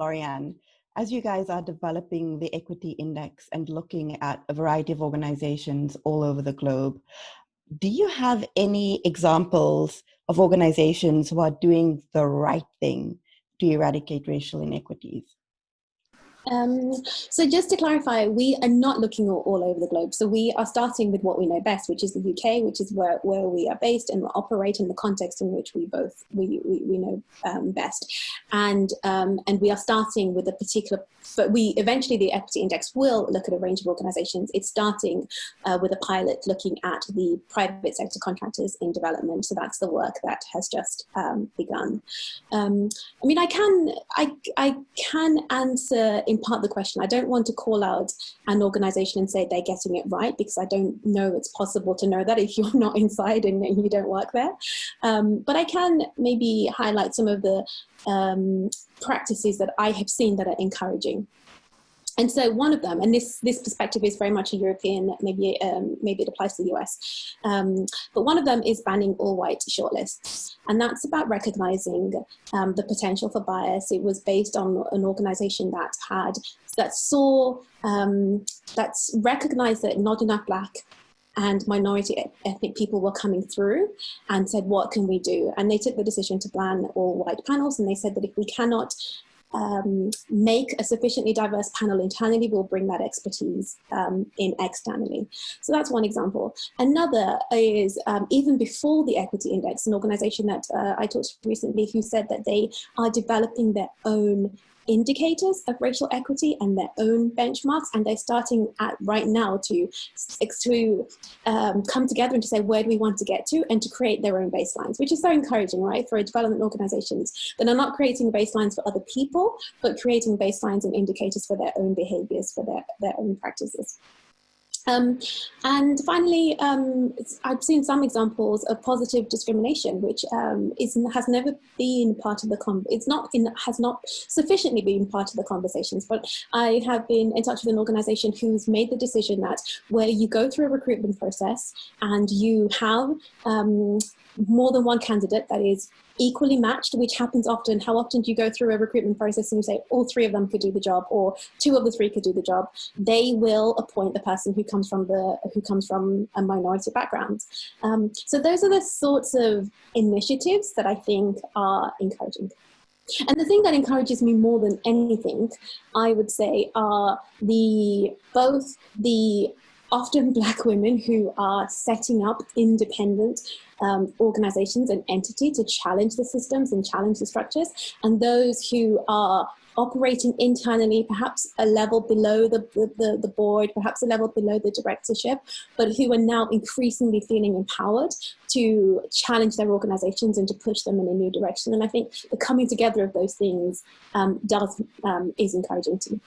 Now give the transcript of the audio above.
Lorriann, as you guys are developing the equity index and looking at a variety of organizations all over the globe, do you have any examples of organizations who are doing the right thing to eradicate racial inequities? So just to clarify, we are not looking all over the globe. So we are starting with what we know best, which is the UK, which is where we are based and operate in the context in which we know best. And we are starting with a particular, but eventually the equity index will look at a range of organizations. It's starting with a pilot looking at the private sector contractors in development. So that's the work that has just begun. I mean, I can answer in part the question. I don't want to call out an organization and say they're getting it right, because I don't know it's possible to know that if you're not inside and you don't work there. But I can maybe highlight some of the practices that I have seen that are encouraging. And so one of them, and this perspective is very much a European, maybe it applies to the US, but one of them is banning all white shortlists. And that's about recognizing the potential for bias. It was based on an organization that recognized that not enough Black and minority ethnic people were coming through, and said, what can we do? And they took the decision to ban all white panels. And they said that if we cannot make a sufficiently diverse panel internally, we'll bring that expertise in externally. So that's one example. Another is even before the equity index, an organization that I talked to recently who said that they are developing their own indicators of racial equity and their own benchmarks, and they're starting at right now to come together and to say, where do we want to get to, and to create their own baselines, which is very encouraging, right, for development organizations that are not creating baselines for other people, but creating baselines and indicators for their own behaviors, for their own practices. And finally, I've seen some examples of positive discrimination, which has never been part of the has not sufficiently been part of the conversations. But I have been in touch with an organization who's made the decision that where you go through a recruitment process and you have more than one candidate that is equally matched, which happens often. How often do you go through a recruitment process and you say all three of them could do the job, or two of the three could do the job? They will appoint the person who comes from a minority background. So those are the sorts of initiatives that I think are encouraging. And the thing that encourages me more than anything, I would say, are both the often Black women who are setting up independent organizations and entities to challenge the systems and challenge the structures, and those who are operating internally, perhaps a level below the board, perhaps a level below the directorship, but who are now increasingly feeling empowered to challenge their organizations and to push them in a new direction. And I think the coming together of those things is encouraging to me.